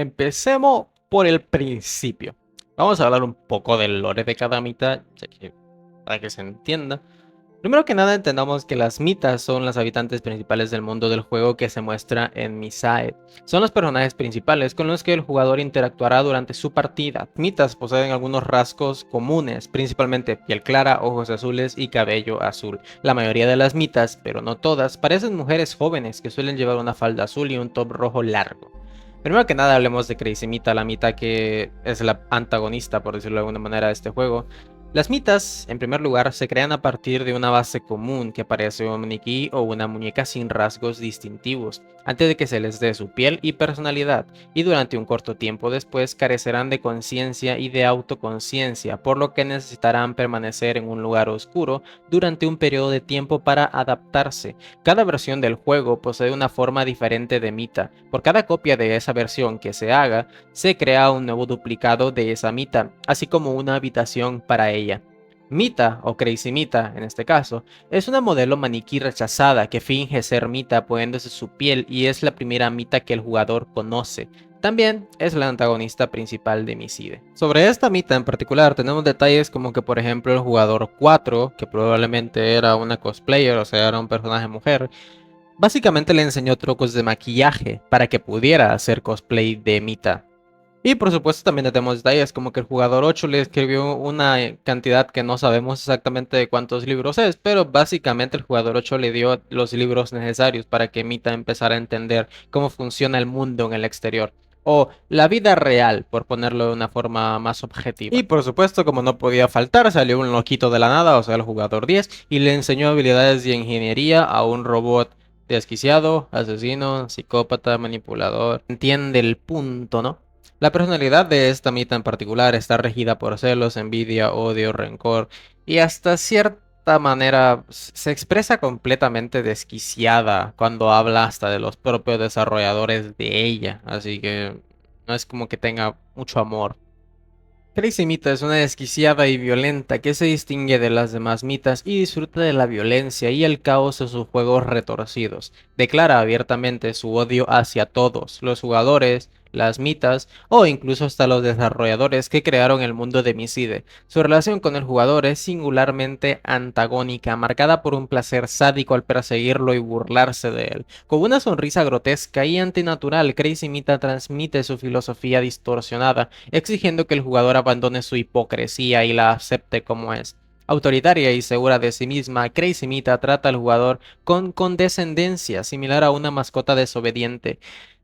empecemos por el principio. Vamos a hablar un poco del lore de cada mitad, para que se entienda. Primero que nada entendamos que las mitas son las habitantes principales del mundo del juego que se muestra en Misae. Son los personajes principales con los que el jugador interactuará durante su partida. Mitas poseen algunos rasgos comunes, principalmente piel clara, ojos azules y cabello azul. La mayoría de las mitas, pero no todas, parecen mujeres jóvenes que suelen llevar una falda azul y un top rojo largo. Primero que nada hablemos de Crazy Mita, la Mita que es la antagonista, por decirlo de alguna manera, de este juego. Las mitas, en primer lugar, se crean a partir de una base común que parece un maniquí o una muñeca sin rasgos distintivos, antes de que se les dé su piel y personalidad, y durante un corto tiempo después carecerán de conciencia y de autoconciencia, por lo que necesitarán permanecer en un lugar oscuro durante un periodo de tiempo para adaptarse. Cada versión del juego posee una forma diferente de mita. Por cada copia de esa versión que se haga, se crea un nuevo duplicado de esa mita, así como una habitación para ella. Mita, o Crazy Mita en este caso, es una modelo maniquí rechazada que finge ser Mita poniéndose su piel y es la primera Mita que el jugador conoce. También es la antagonista principal de Miside. Sobre esta Mita en particular tenemos detalles como que por ejemplo el jugador 4, que probablemente era una cosplayer, o sea era un personaje mujer, básicamente le enseñó trucos de maquillaje para que pudiera hacer cosplay de Mita. Y por supuesto también tenemos detalles como que el jugador 8 le escribió una cantidad que no sabemos exactamente de cuántos libros es, pero básicamente el jugador 8 le dio los libros necesarios para que Mita empezara a entender cómo funciona el mundo en el exterior. O la vida real, por ponerlo de una forma más objetiva. Y por supuesto, como no podía faltar, salió un loquito de la nada, o sea, el jugador 10, y le enseñó habilidades de ingeniería a un robot desquiciado, asesino, psicópata, manipulador. Entiende el punto, ¿no? La personalidad de esta Mita en particular está regida por celos, envidia, odio, rencor y hasta cierta manera se expresa completamente desquiciada cuando habla hasta de los propios desarrolladores de ella, así que no es como que tenga mucho amor. Crazy Mita es una desquiciada y violenta que se distingue de las demás mitas y disfruta de la violencia y el caos en sus juegos retorcidos. Declara abiertamente su odio hacia todos, los jugadores, las mitas o incluso hasta los desarrolladores que crearon el mundo de Miside. Su relación con el jugador es singularmente antagónica, marcada por un placer sádico al perseguirlo y burlarse de él. Con una sonrisa grotesca y antinatural, Crazy Mita transmite su filosofía distorsionada, exigiendo que el jugador abandone su hipocresía y la acepte como es. Autoritaria y segura de sí misma, Crazy Mita trata al jugador con condescendencia, similar a una mascota desobediente,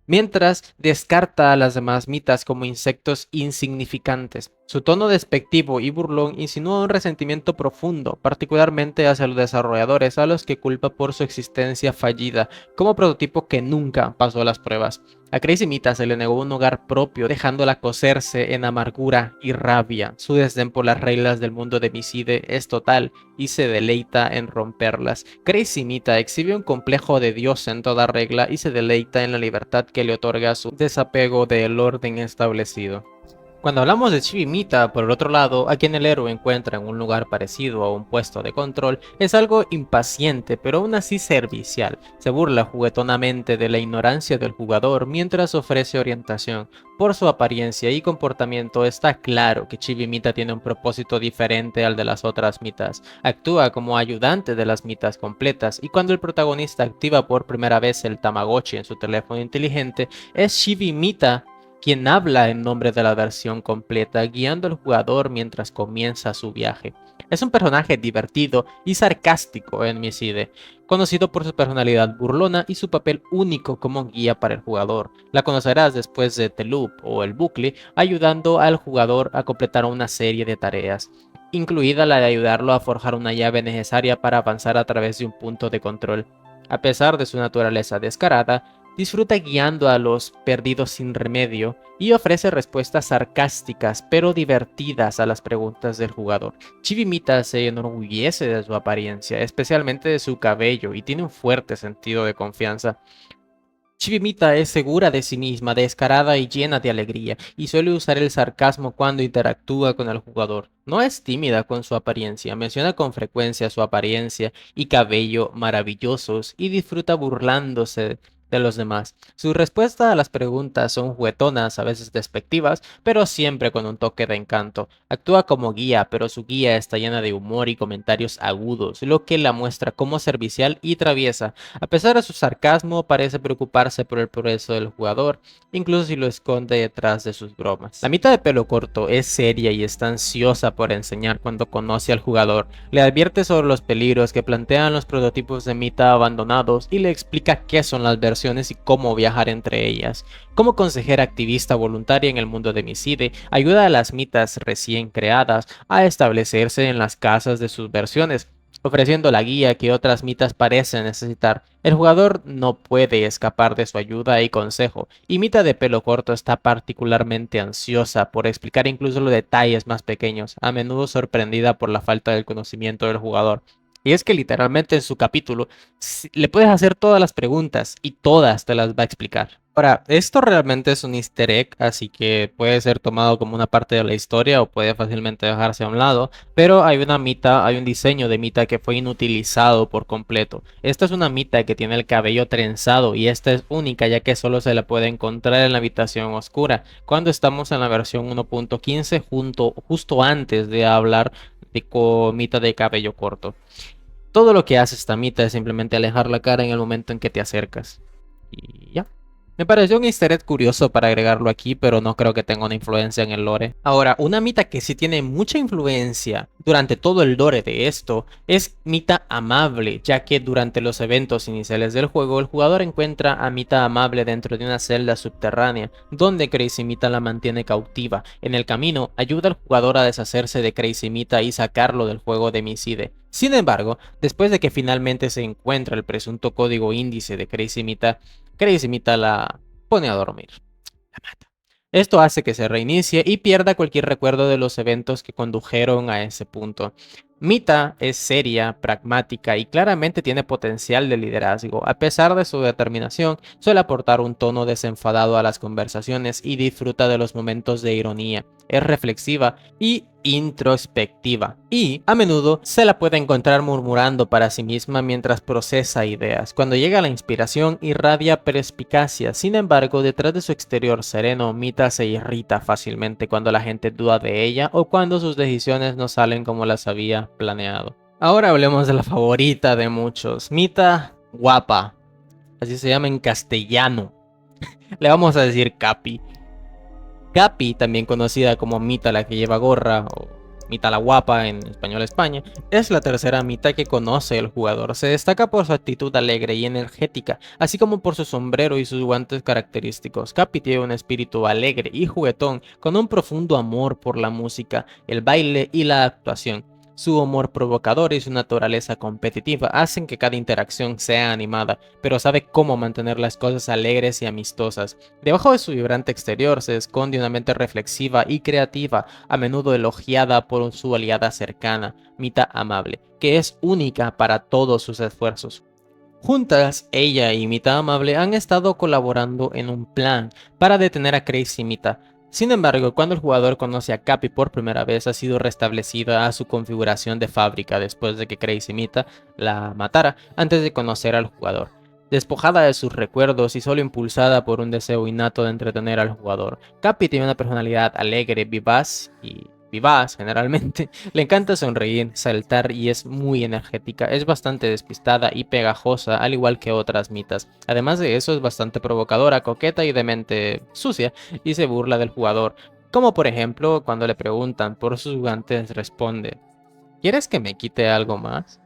mientras descarta a las demás mitas como insectos insignificantes. Su tono despectivo y burlón insinúa un resentimiento profundo, particularmente hacia los desarrolladores a los que culpa por su existencia fallida, como prototipo que nunca pasó las pruebas. A Crazy Mita se le negó un hogar propio, dejándola cocerse en amargura y rabia. Su desdén por las reglas del mundo de Miside es total y se deleita en romperlas. Crazy Mita exhibe un complejo de Dios en toda regla y se deleita en la libertad que le otorga su desapego del orden establecido. Cuando hablamos de Chibi Mita, por el otro lado, a quien el héroe encuentra en un lugar parecido a un puesto de control, es algo impaciente pero aún así servicial. Se burla juguetonamente de la ignorancia del jugador mientras ofrece orientación. Por su apariencia y comportamiento está claro que Chibi Mita tiene un propósito diferente al de las otras mitas. Actúa como ayudante de las mitas completas y cuando el protagonista activa por primera vez el Tamagotchi en su teléfono inteligente, es Chibi Mita quien habla en nombre de la versión completa, guiando al jugador mientras comienza su viaje. Es un personaje divertido y sarcástico en Miside, conocido por su personalidad burlona y su papel único como guía para el jugador. La conocerás después de The Loop o el bucle, ayudando al jugador a completar una serie de tareas, incluida la de ayudarlo a forjar una llave necesaria para avanzar a través de un punto de control. A pesar de su naturaleza descarada, disfruta guiando a los perdidos sin remedio y ofrece respuestas sarcásticas pero divertidas a las preguntas del jugador. Chibi Mita se enorgullece de su apariencia, especialmente de su cabello, y tiene un fuerte sentido de confianza. Chibi Mita es segura de sí misma, descarada y llena de alegría, y suele usar el sarcasmo cuando interactúa con el jugador. No es tímida con su apariencia, menciona con frecuencia su apariencia y cabello maravillosos y disfruta burlándose de los demás. Sus respuestas a las preguntas son juguetonas, a veces despectivas, pero siempre con un toque de encanto. Actúa como guía, pero su guía está llena de humor y comentarios agudos, lo que la muestra como servicial y traviesa. A pesar de su sarcasmo, parece preocuparse por el progreso del jugador, incluso si lo esconde detrás de sus bromas. La mitad de pelo corto es seria y está ansiosa por enseñar cuando conoce al jugador. Le advierte sobre los peligros que plantean los prototipos de Mita abandonados y le explica qué son las versiones y cómo viajar entre ellas. Como consejera activista voluntaria en el mundo de Micide, ayuda a las mitas recién creadas a establecerse en las casas de sus versiones, ofreciendo la guía que otras mitas parecen necesitar. El jugador no puede escapar de su ayuda y consejo, y Mita de pelo corto está particularmente ansiosa por explicar incluso los detalles más pequeños, a menudo sorprendida por la falta del conocimiento del jugador. Y es que literalmente en su capítulo le puedes hacer todas las preguntas y todas te las va a explicar. Ahora, esto realmente es un easter egg, así que puede ser tomado como una parte de la historia o puede fácilmente dejarse a un lado, pero hay una mita, hay un diseño de mita que fue inutilizado por completo. Esta es una mita que tiene el cabello trenzado y esta es única ya que solo se la puede encontrar en la habitación oscura, cuando estamos en la versión 1.15 justo antes de hablar de mita de cabello corto. Todo lo que hace esta mita es simplemente alejar la cara en el momento en que te acercas. Y ya. Me pareció un easter egg curioso para agregarlo aquí, pero no creo que tenga una influencia en el lore. Ahora, una Mita que sí tiene mucha influencia durante todo el lore de esto es Mita Amable, ya que durante los eventos iniciales del juego el jugador encuentra a Mita Amable dentro de una celda subterránea, donde Crazy Mita la mantiene cautiva. En el camino, ayuda al jugador a deshacerse de Crazy Mita y sacarlo del juego de Micide. Sin embargo, después de que finalmente se encuentra el presunto código índice de Crazy Mita la pone a dormir. La mata. Esto hace que se reinicie y pierda cualquier recuerdo de los eventos que condujeron a ese punto. Mita es seria, pragmática y claramente tiene potencial de liderazgo. A pesar de su determinación, suele aportar un tono desenfadado a las conversaciones y disfruta de los momentos de ironía. Es reflexiva y introspectiva, y a menudo se la puede encontrar murmurando para sí misma mientras procesa ideas. Cuando llega la inspiración, irradia perspicacia. Sin embargo, detrás de su exterior sereno, Mita se irrita fácilmente cuando la gente duda de ella o cuando sus decisiones no salen como las había planeado. Ahora hablemos de la favorita de muchos, Mita Guapa. Así se llama en castellano. Le vamos a decir Capi. Capi, también conocida como Mita la que lleva gorra o Mita la guapa en español España, es la tercera Mita que conoce el jugador. Se destaca por su actitud alegre y energética, así como por su sombrero y sus guantes característicos. Capi tiene un espíritu alegre y juguetón, con un profundo amor por la música, el baile y la actuación. Su humor provocador y su naturaleza competitiva hacen que cada interacción sea animada, pero sabe cómo mantener las cosas alegres y amistosas. Debajo de su vibrante exterior se esconde una mente reflexiva y creativa, a menudo elogiada por su aliada cercana, Mita Amable, que es única para todos sus esfuerzos. Juntas, ella y Mita Amable han estado colaborando en un plan para detener a Crazy Mita. Sin embargo, cuando el jugador conoce a Capi por primera vez, ha sido restablecida a su configuración de fábrica después de que Crazy Mita la matara antes de conocer al jugador. Despojada de sus recuerdos y solo impulsada por un deseo innato de entretener al jugador, Capi tiene una personalidad alegre, vivaz generalmente. Le encanta sonreír, saltar y es muy energética. Es bastante despistada y pegajosa, al igual que otras mitas. Además de eso, es bastante provocadora, coqueta y de mente sucia, y se burla del jugador. Como por ejemplo, cuando le preguntan por sus guantes, responde: ¿quieres que me quite algo más?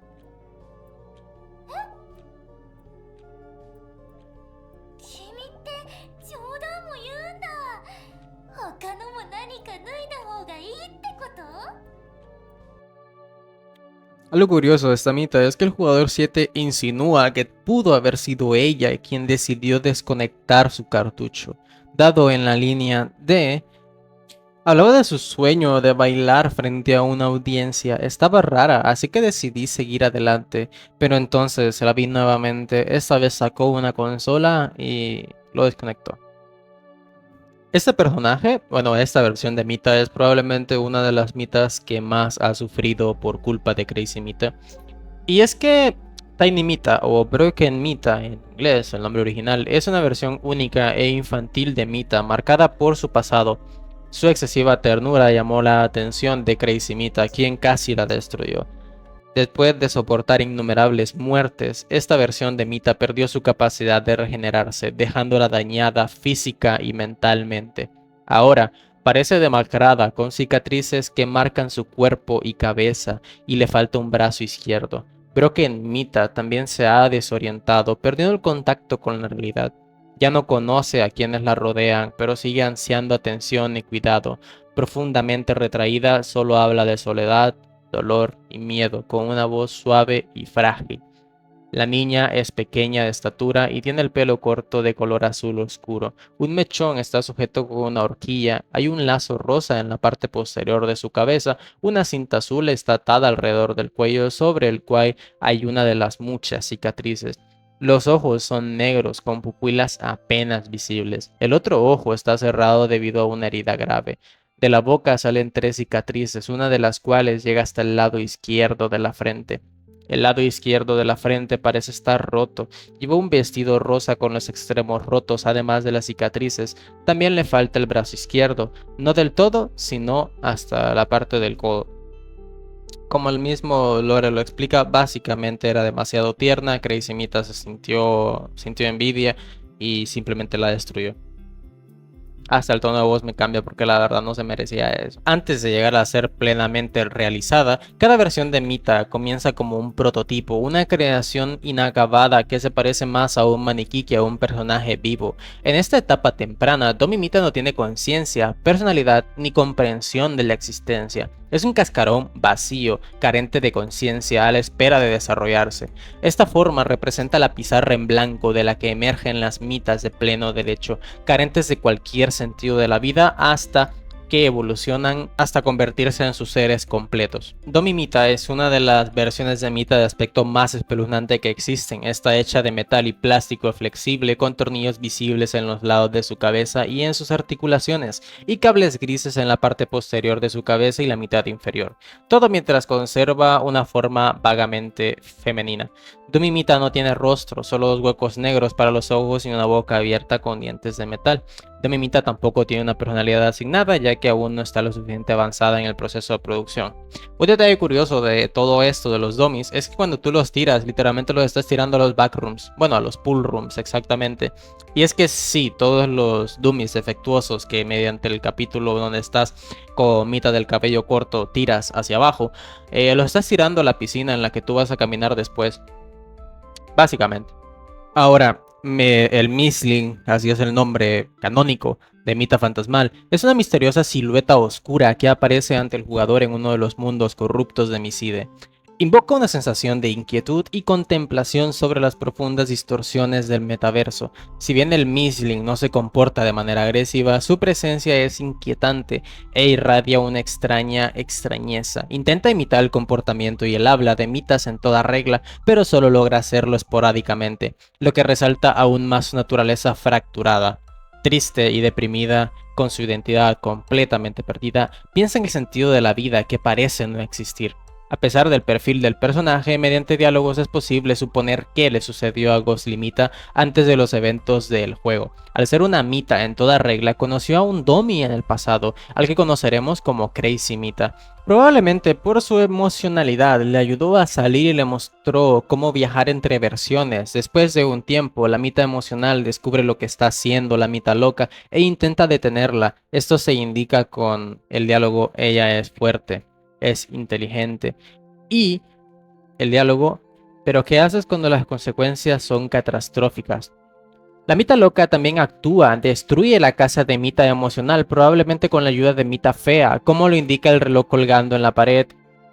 Algo curioso de esta mitad es que el jugador 7 insinúa que pudo haber sido ella quien decidió desconectar su cartucho, dado en la línea de... Hablaba de su sueño de bailar frente a una audiencia. Estaba rara, así que decidí seguir adelante, pero entonces la vi nuevamente. Esta vez sacó una consola y lo desconectó. Este personaje, bueno, esta versión de Mita es probablemente una de las mitas que más ha sufrido por culpa de Crazy Mita. Y es que Tiny Mita o Broken Mita en inglés, el nombre original, es una versión única e infantil de Mita, marcada por su pasado. Su excesiva ternura llamó la atención de Crazy Mita, quien casi la destruyó. Después de soportar innumerables muertes, esta versión de Mita perdió su capacidad de regenerarse, dejándola dañada física y mentalmente. Ahora, parece demacrada, con cicatrices que marcan su cuerpo y cabeza, y le falta un brazo izquierdo. Broken Mita también se ha desorientado, perdiendo el contacto con la realidad. Ya no conoce a quienes la rodean, pero sigue ansiando atención y cuidado. Profundamente retraída, solo habla de soledad, dolor y miedo, con una voz suave y frágil. La niña es pequeña de estatura y tiene el pelo corto de color azul oscuro. Un mechón está sujeto con una horquilla, hay un lazo rosa en la parte posterior de su cabeza, una cinta azul está atada alrededor del cuello sobre el cual hay una de las muchas cicatrices. Los ojos son negros con pupilas apenas visibles. El otro ojo está cerrado debido a una herida grave. De la boca salen 3 cicatrices, una de las cuales llega hasta el lado izquierdo de la frente. El lado izquierdo de la frente parece estar roto. Lleva un vestido rosa con los extremos rotos, además de las cicatrices. También le falta el brazo izquierdo, no del todo, sino hasta la parte del codo. Como el mismo Lore lo explica, básicamente era demasiado tierna. Crazy Mita se sintió envidia y simplemente la destruyó. Hasta el tono de voz me cambia porque la verdad no se merecía eso. Antes de llegar a ser plenamente realizada, cada versión de Mita comienza como un prototipo, una creación inacabada que se parece más a un maniquí que a un personaje vivo. En esta etapa temprana, Domi Mita no tiene conciencia, personalidad ni comprensión de la existencia. Es un cascarón vacío, carente de conciencia, a la espera de desarrollarse. Esta forma representa la pizarra en blanco de la que emergen las mitas de pleno derecho, carentes de cualquier sentido de la vida hasta que evolucionan hasta convertirse en sus seres completos. Domi Mita es una de las versiones de Mita de aspecto más espeluznante que existen. Está hecha de metal y plástico flexible con tornillos visibles en los lados de su cabeza y en sus articulaciones, y cables grises en la parte posterior de su cabeza y la mitad inferior. Todo mientras conserva una forma vagamente femenina. Domi Mita no tiene rostro, solo 2 huecos negros para los ojos y una boca abierta con dientes de metal. Domi Mita tampoco tiene una personalidad asignada, ya que aún no está lo suficiente avanzada en el proceso de producción. Un detalle curioso de todo esto de los dummies es que cuando tú los tiras, literalmente los estás tirando a los backrooms, bueno, a los pull rooms exactamente. Y es que sí, todos los dummies defectuosos que mediante el capítulo donde estás con Mita del cabello corto tiras hacia abajo, los estás tirando a la piscina en la que tú vas a caminar después, básicamente. Ahora, el Misling, así es el nombre canónico de Mita Fantasmal, es una misteriosa silueta oscura que aparece ante el jugador en uno de los mundos corruptos de Misside. Invoca una sensación de inquietud y contemplación sobre las profundas distorsiones del metaverso. Si bien el Misling no se comporta de manera agresiva, su presencia es inquietante e irradia una extraña extrañeza. Intenta imitar el comportamiento y el habla de Mitas en toda regla, pero solo logra hacerlo esporádicamente, lo que resalta aún más su naturaleza fracturada. Triste y deprimida, con su identidad completamente perdida, piensa en el sentido de la vida que parece no existir. A pesar del perfil del personaje, mediante diálogos es posible suponer qué le sucedió a Ghostly Mita antes de los eventos del juego. Al ser una Mita en toda regla, conoció a un Domi en el pasado, al que conoceremos como Crazy Mita. Probablemente por su emocionalidad le ayudó a salir y le mostró cómo viajar entre versiones. Después de un tiempo, la Mita emocional descubre lo que está haciendo la Mita loca e intenta detenerla. Esto se indica con el diálogo "ella es fuerte, es inteligente", y el diálogo "pero ¿qué haces cuando las consecuencias son catastróficas?". La Mita loca también actúa, destruye la casa de Mita emocional, probablemente con la ayuda de Mita fea, como lo indica el reloj colgando en la pared,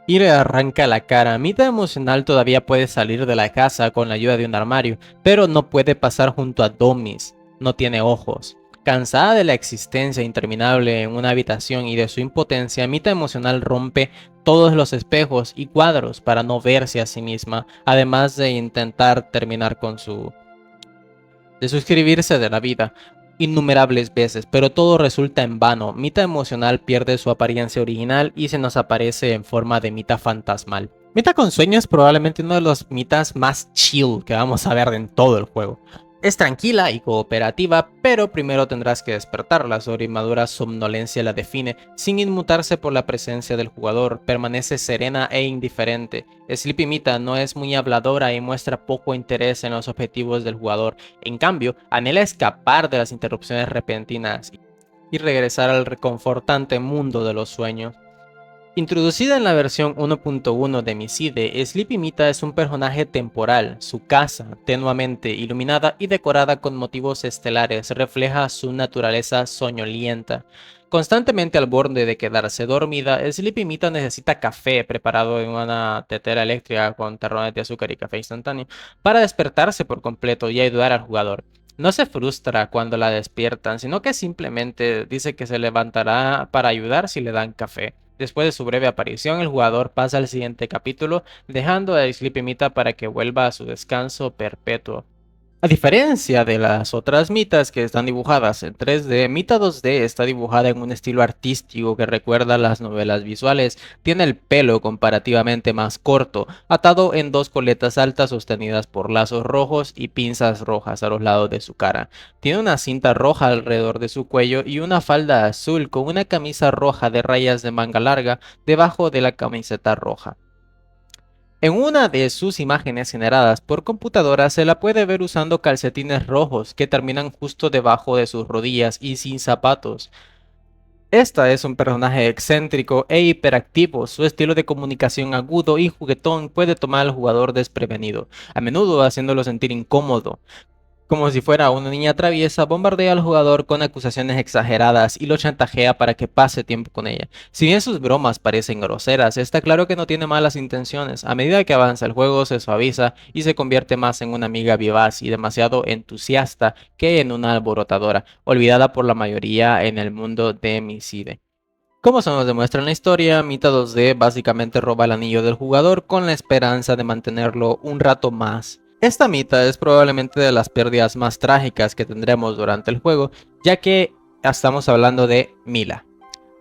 y le arranca la cara. Mita emocional todavía puede salir de la casa con la ayuda de un armario, pero no puede pasar junto a dummies, no tiene ojos. Cansada de la existencia interminable en una habitación y de su impotencia, Mita emocional rompe todos los espejos y cuadros para no verse a sí misma, además de intentar terminar con de suscribirse de la vida. innumerables veces, pero todo resulta en vano. Mita emocional pierde su apariencia original y se nos aparece en forma de Mita fantasmal. Mita con sueño es probablemente uno de los mitas más chill que vamos a ver en todo el juego. Es tranquila y cooperativa, pero primero tendrás que despertarla. Su inmadura somnolencia la define, sin inmutarse por la presencia del jugador. Permanece serena e indiferente. Sleepy Mita no es muy habladora y muestra poco interés en los objetivos del jugador. En cambio, anhela escapar de las interrupciones repentinas y regresar al reconfortante mundo de los sueños. Introducida en la versión 1.1 de Misside, Sleepy Mita es un personaje temporal. Su casa, tenuamente iluminada y decorada con motivos estelares, refleja su naturaleza soñolienta. Constantemente al borde de quedarse dormida, Sleepy Mita necesita café preparado en una tetera eléctrica con terrones de azúcar y café instantáneo para despertarse por completo y ayudar al jugador. No se frustra cuando la despiertan, sino que simplemente dice que se levantará para ayudar si le dan café. Después de su breve aparición, el jugador pasa al siguiente capítulo, dejando a Sleepy Mita para que vuelva a su descanso perpetuo. A diferencia de las otras mitas que están dibujadas en 3D, Mita 2D está dibujada en un estilo artístico que recuerda a las novelas visuales. Tiene el pelo comparativamente más corto, atado en dos coletas altas sostenidas por lazos rojos y pinzas rojas a los lados de su cara. Tiene una cinta roja alrededor de su cuello y una falda azul con una camisa roja de rayas de manga larga debajo de la camiseta roja. En una de sus imágenes generadas por computadora se la puede ver usando calcetines rojos que terminan justo debajo de sus rodillas y sin zapatos. Esta es un personaje excéntrico e hiperactivo. Su estilo de comunicación agudo y juguetón puede tomar al jugador desprevenido, a menudo haciéndolo sentir incómodo. Como si fuera una niña traviesa, bombardea al jugador con acusaciones exageradas y lo chantajea para que pase tiempo con ella. Si bien sus bromas parecen groseras, está claro que no tiene malas intenciones. A medida que avanza el juego se suaviza y se convierte más en una amiga vivaz y demasiado entusiasta que en una alborotadora, olvidada por la mayoría en el mundo de Misside. Como se nos demuestra en la historia, Mita 2D básicamente roba el anillo del jugador con la esperanza de mantenerlo un rato más. Esta Mita es probablemente de las pérdidas más trágicas que tendremos durante el juego, ya que estamos hablando de Mila.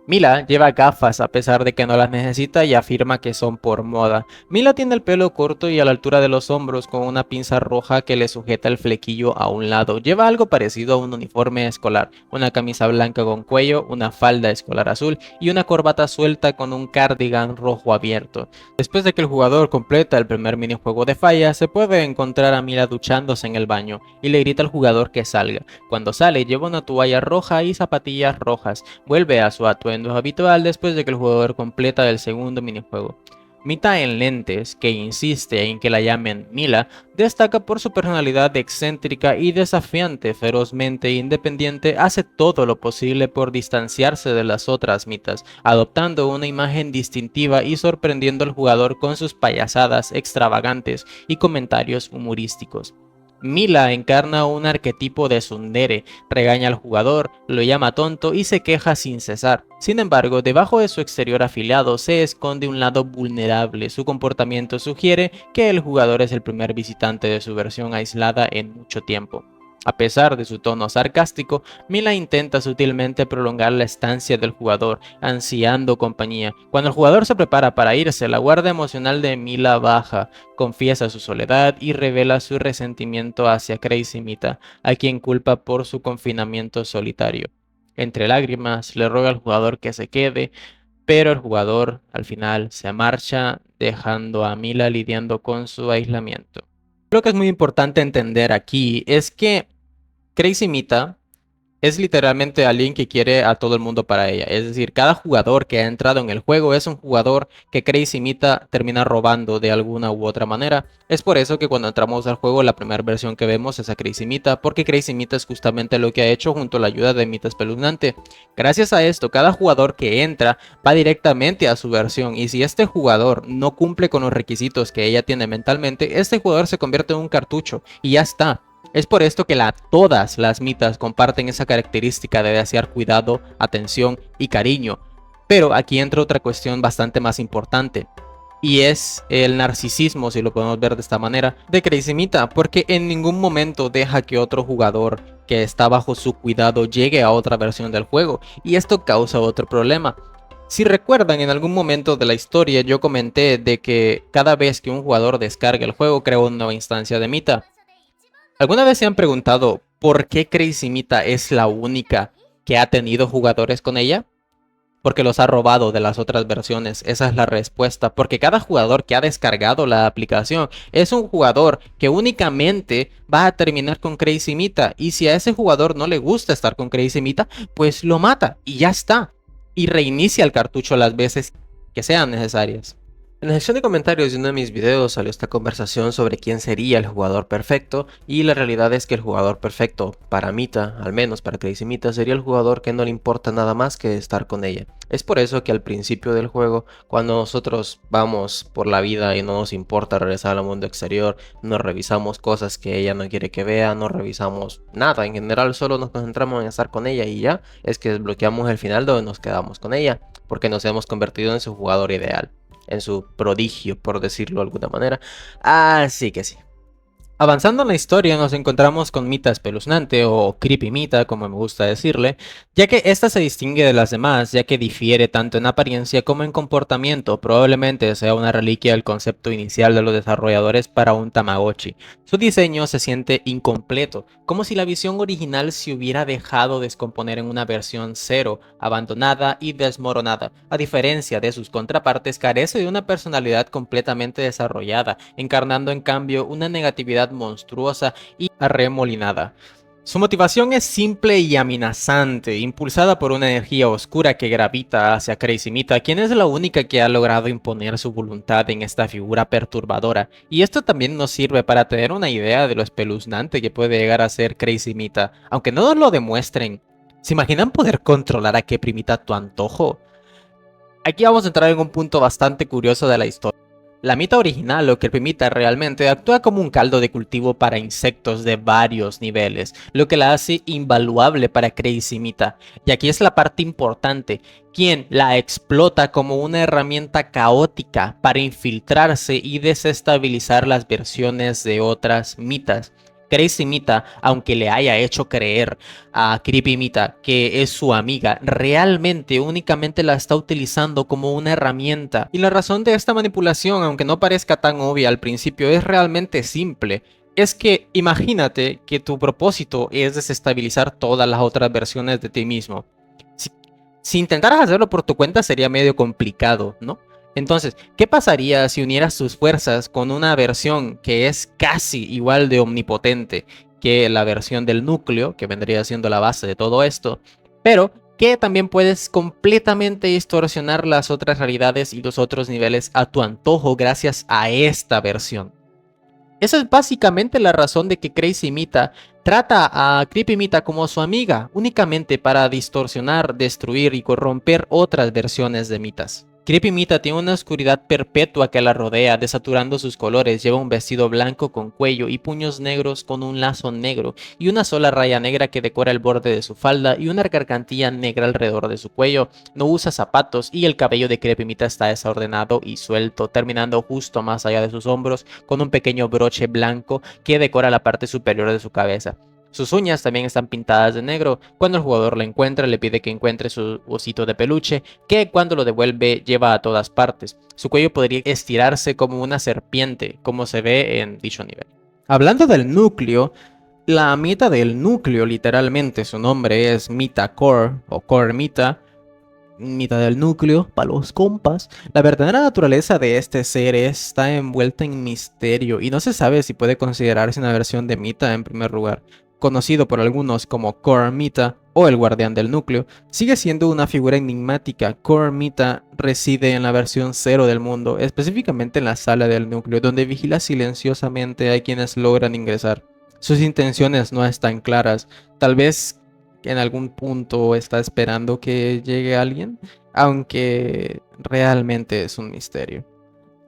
Mila lleva gafas a pesar de que no las necesita y afirma que son por moda. Mila tiene el pelo corto y a la altura de los hombros con una pinza roja que le sujeta el flequillo a un lado. Lleva algo parecido a un uniforme escolar, una camisa blanca con cuello, una falda escolar azul y una corbata suelta con un cardigan rojo abierto. Después de que el jugador completa el primer minijuego de falla, se puede encontrar a Mila duchándose en el baño y le grita al jugador que salga. Cuando sale lleva una toalla roja y zapatillas rojas. Vuelve a su atuendo habitual después de que el jugador completa el segundo minijuego. Mita en lentes, que insiste en que la llamen Mila, destaca por su personalidad excéntrica y desafiante. Ferozmente independiente, hace todo lo posible por distanciarse de las otras mitas, adoptando una imagen distintiva y sorprendiendo al jugador con sus payasadas extravagantes y comentarios humorísticos. Mila encarna un arquetipo de tsundere, regaña al jugador, lo llama tonto y se queja sin cesar. Sin embargo, debajo de su exterior afilado se esconde un lado vulnerable. Su comportamiento sugiere que el jugador es el primer visitante de su versión aislada en mucho tiempo. A pesar de su tono sarcástico, Mila intenta sutilmente prolongar la estancia del jugador, ansiando compañía. Cuando el jugador se prepara para irse, la guardia emocional de Mila baja, confiesa su soledad y revela su resentimiento hacia Crazy Mita, a quien culpa por su confinamiento solitario. Entre lágrimas, le ruega al jugador que se quede, pero el jugador al final se marcha, dejando a Mila lidiando con su aislamiento. Lo que es muy importante entender aquí es que Crazy Mita es literalmente alguien que quiere a todo el mundo para ella. Es decir, cada jugador que ha entrado en el juego es un jugador que Crazy Mita termina robando de alguna u otra manera. Es por eso que cuando entramos al juego la primera versión que vemos es a Crazy Mita, porque Crazy Mita es justamente lo que ha hecho junto a la ayuda de Mita Espeluznante. Gracias a esto, cada jugador que entra va directamente a su versión, y si este jugador no cumple con los requisitos que ella tiene mentalmente, este jugador se convierte en un cartucho y ya está. Es por esto que todas las mitas comparten esa característica de desear cuidado, atención y cariño. Pero aquí entra otra cuestión bastante más importante. Y es el narcisismo, si lo podemos ver de esta manera, de Crazy Mita, porque en ningún momento deja que otro jugador que está bajo su cuidado llegue a otra versión del juego, y esto causa otro problema. Si recuerdan, en algún momento de la historia yo comenté de que cada vez que un jugador descarga el juego crea una nueva instancia de Mita. ¿Alguna vez se han preguntado por qué Crazy Mita es la única que ha tenido jugadores con ella? Porque los ha robado de las otras versiones. Esa es la respuesta. Porque cada jugador que ha descargado la aplicación es un jugador que únicamente va a terminar con Crazy Mita. Y si a ese jugador no le gusta estar con Crazy Mita, pues lo mata y ya está. Y reinicia el cartucho las veces que sean necesarias. En la sección de comentarios de uno de mis videos salió esta conversación sobre quién sería el jugador perfecto, y la realidad es que el jugador perfecto para Mita, al menos para Crazy Mita, sería el jugador que no le importa nada más que estar con ella. Es por eso que al principio del juego, cuando nosotros vamos por la vida y no nos importa regresar al mundo exterior, no revisamos cosas que ella no quiere que vea, no revisamos nada, en general solo nos concentramos en estar con ella y ya, es que desbloqueamos el final donde nos quedamos con ella, porque nos hemos convertido en su jugador ideal, en su prodigio, por decirlo de alguna manera. Así que sí. Avanzando en la historia nos encontramos con Mita espeluznante, o Creepy Mita como me gusta decirle, ya que esta se distingue de las demás, ya que difiere tanto en apariencia como en comportamiento. Probablemente sea una reliquia del concepto inicial de los desarrolladores para un Tamagotchi. Su diseño se siente incompleto, como si la visión original se hubiera dejado descomponer en una versión 0, abandonada y desmoronada. A diferencia de sus contrapartes, carece de una personalidad completamente desarrollada, encarnando en cambio una negatividad monstruosa y arremolinada. Su motivación es simple y amenazante, impulsada por una energía oscura que gravita hacia Crazy Mita, quien es la única que ha logrado imponer su voluntad en esta figura perturbadora. Y esto también nos sirve para tener una idea de lo espeluznante que puede llegar a ser Crazy Mita, aunque no nos lo demuestren. ¿Se imaginan poder controlar a Creepy Mita a tu antojo? Aquí vamos a entrar en un punto bastante curioso de la historia. La Mita original, o Creepy Mita, realmente actúa como un caldo de cultivo para insectos de varios niveles, lo que la hace invaluable para Crazy Mita. Y aquí es la parte importante, quien la explota como una herramienta caótica para infiltrarse y desestabilizar las versiones de otras mitas. Crazy Mita, aunque le haya hecho creer a Creepy Mita que es su amiga, realmente únicamente la está utilizando como una herramienta. Y la razón de esta manipulación, aunque no parezca tan obvia al principio, es realmente simple. Es que imagínate que tu propósito es desestabilizar todas las otras versiones de ti mismo. Si intentaras hacerlo por tu cuenta sería medio complicado, ¿no? Entonces, ¿qué pasaría si unieras tus fuerzas con una versión que es casi igual de omnipotente que la versión del núcleo, que vendría siendo la base de todo esto, pero que también puedes completamente distorsionar las otras realidades y los otros niveles a tu antojo gracias a esta versión? Esa es básicamente la razón de que Crazy Mita trata a Creepy Mita como su amiga, únicamente para distorsionar, destruir y corromper otras versiones de mitas. Creepy Mita tiene una oscuridad perpetua que la rodea, desaturando sus colores. Lleva un vestido blanco con cuello y puños negros con un lazo negro, y una sola raya negra que decora el borde de su falda y una gargantilla negra alrededor de su cuello. No usa zapatos y el cabello de Creepy Mita está desordenado y suelto, terminando justo más allá de sus hombros con un pequeño broche blanco que decora la parte superior de su cabeza. Sus uñas también están pintadas de negro. Cuando el jugador la encuentra, le pide que encuentre su osito de peluche, que cuando lo devuelve lleva a todas partes. Su cuello podría estirarse como una serpiente, como se ve en dicho nivel. Hablando del núcleo, la Mita del núcleo, literalmente su nombre es Mita Core, o Core Mita, Mita del núcleo, para los compas. La verdadera naturaleza de este ser está envuelta en misterio y no se sabe si puede considerarse una versión de Mita en primer lugar. Conocido por algunos como Core Mita o el guardián del núcleo, sigue siendo una figura enigmática. Core Mita reside en la versión 0 del mundo, específicamente en la sala del núcleo, donde vigila silenciosamente a quienes logran ingresar. Sus intenciones no están claras, tal vez en algún punto está esperando que llegue alguien, aunque realmente es un misterio.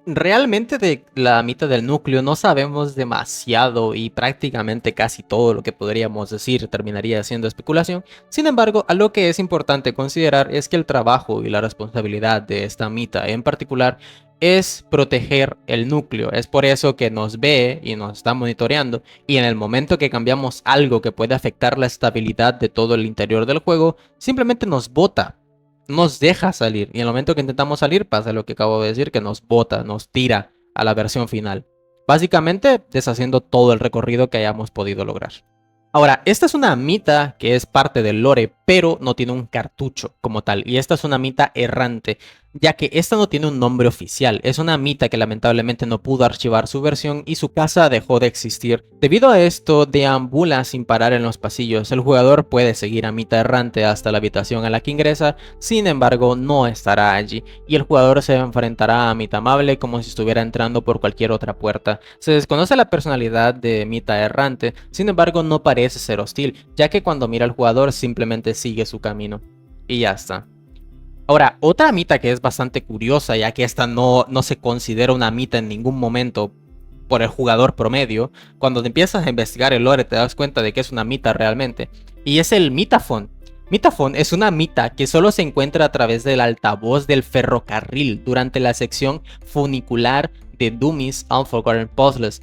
Realmente de la mitad del núcleo no sabemos demasiado y prácticamente casi todo lo que podríamos decir terminaría siendo especulación. Sin embargo, algo que es importante considerar es que el trabajo y la responsabilidad de esta Mita en particular es proteger el núcleo. Es por eso que nos ve y nos está monitoreando. Y en el momento que cambiamos algo que puede afectar la estabilidad de todo el interior del juego, simplemente nos bota. Nos deja salir. Y en el momento que intentamos salir, pasa lo que acabo de decir, que nos bota, nos tira a la versión final. Básicamente deshaciendo todo el recorrido que hayamos podido lograr. Ahora, esta es una Mita que es parte del lore, pero no tiene un cartucho como tal. Y esta es una Mita errante, ya que esta no tiene un nombre oficial. Es una Mita que lamentablemente no pudo archivar su versión y su casa dejó de existir. Debido a esto, deambula sin parar en los pasillos. El jugador puede seguir a Mita errante hasta la habitación a la que ingresa, sin embargo no estará allí. Y el jugador se enfrentará a Mita amable como si estuviera entrando por cualquier otra puerta. Se desconoce la personalidad de Mita errante, sin embargo no parece ser hostil, ya que cuando mira al jugador simplemente sigue su camino. Y ya está. Ahora, otra Mita que es bastante curiosa, ya que esta no se considera una Mita en ningún momento por el jugador promedio, cuando te empiezas a investigar el lore te das cuenta de que es una Mita realmente, y es el Mitafón. Mitafón es una Mita que solo se encuentra a través del altavoz del ferrocarril durante la sección funicular de Doomy's Unforgotten Puzzles.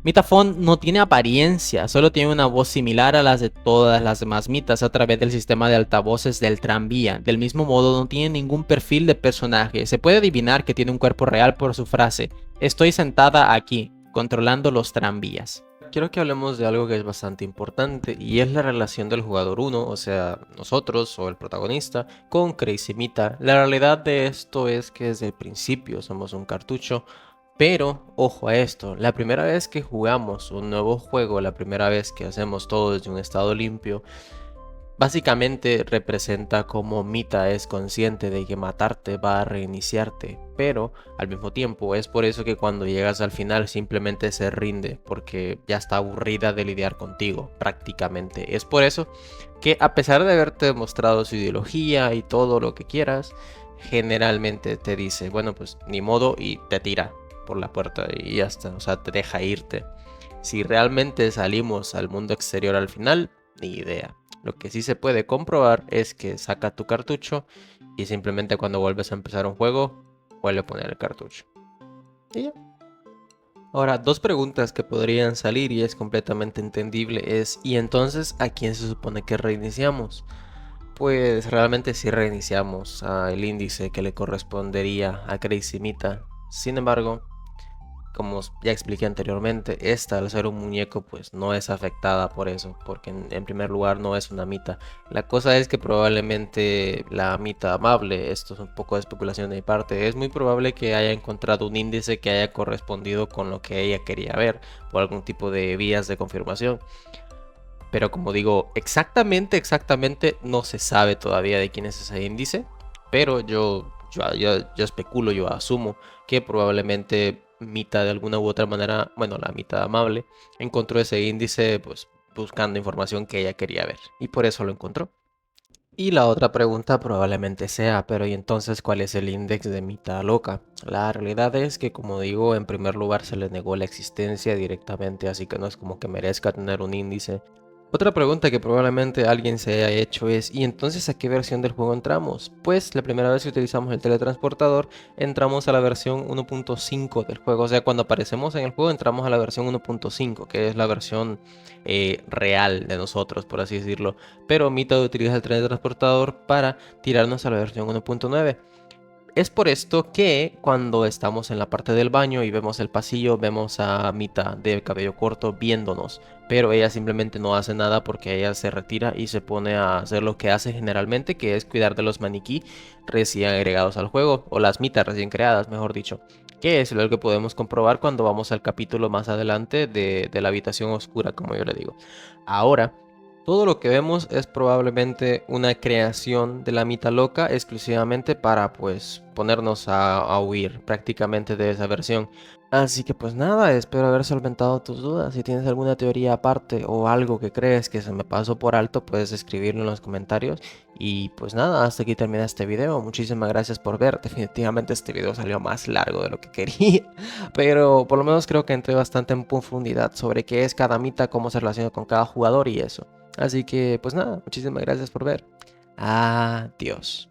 Mitafón no tiene apariencia, solo tiene una voz similar a las de todas las demás mitas a través del sistema de altavoces del tranvía. Del mismo modo, no tiene ningún perfil de personaje. Se puede adivinar que tiene un cuerpo real por su frase: estoy sentada aquí, controlando los tranvías. Quiero que hablemos de algo que es bastante importante, y es la relación del jugador 1, o sea, nosotros o el protagonista, con Crazy Mita. La realidad de esto es que desde el principio somos un cartucho. Pero, ojo a esto, la primera vez que jugamos un nuevo juego, la primera vez que hacemos todo desde un estado limpio, básicamente representa como Mita es consciente de que matarte va a reiniciarte, pero al mismo tiempo es por eso que cuando llegas al final simplemente se rinde, porque ya está aburrida de lidiar contigo, prácticamente. Es por eso que a pesar de haberte demostrado su ideología y todo lo que quieras, generalmente te dice, bueno, pues ni modo, y te tira por la puerta y ya está, o sea, te deja irte. Si realmente salimos al mundo exterior al final, ni idea. Lo que sí se puede comprobar es que saca tu cartucho y simplemente cuando vuelves a empezar un juego, vuelve a poner el cartucho. Y ya. Ahora, dos preguntas que podrían salir y es completamente entendible es: ¿y entonces a quién se supone que reiniciamos? Pues realmente sí reiniciamos al índice que le correspondería a Crazy Mita. Sin embargo, como ya expliqué anteriormente, esta al ser un muñeco pues no es afectada por eso, porque en primer lugar no es una Mita. La cosa es que probablemente la Mita amable, esto es un poco de especulación de mi parte, es muy probable que haya encontrado un índice que haya correspondido con lo que ella quería ver, por algún tipo de vías de confirmación. Pero como digo, exactamente no se sabe todavía de quién es ese índice, pero yo especulo, yo asumo que probablemente Mita de alguna u otra manera, bueno, la Mita amable, encontró ese índice pues buscando información que ella quería ver y por eso lo encontró. Y la otra pregunta probablemente sea, pero ¿y entonces cuál es el índice de Mita loca? La realidad es que, como digo, en primer lugar se le negó la existencia directamente, así que no es como que merezca tener un índice. Otra pregunta que probablemente alguien se haya hecho es: ¿y entonces a qué versión del juego entramos? Pues la primera vez que utilizamos el teletransportador entramos a la versión 1.5 del juego, o sea, cuando aparecemos en el juego entramos a la versión 1.5, que es la versión real de nosotros, por así decirlo, pero Mita utiliza el teletransportador para tirarnos a la versión 1.9. Es por esto que cuando estamos en la parte del baño y vemos el pasillo, vemos a Mita de cabello corto viéndonos, pero ella simplemente no hace nada porque ella se retira y se pone a hacer lo que hace generalmente, que es cuidar de los maniquí recién agregados al juego, o las Mitas recién creadas, mejor dicho, que es lo que podemos comprobar cuando vamos al capítulo más adelante de la habitación oscura, como yo le digo. Ahora, todo lo que vemos es probablemente una creación de la Mita loca exclusivamente para pues ponernos a huir prácticamente de esa versión. Así que pues nada, espero haber solventado tus dudas. Si tienes alguna teoría aparte o algo que crees que se me pasó por alto, puedes escribirlo en los comentarios. Y pues nada, hasta aquí termina este video. Muchísimas gracias por ver. Definitivamente este video salió más largo de lo que quería, pero por lo menos creo que entré bastante en profundidad sobre qué es cada Mita, cómo se relaciona con cada jugador y eso. Así que pues nada, muchísimas gracias por ver. Adiós.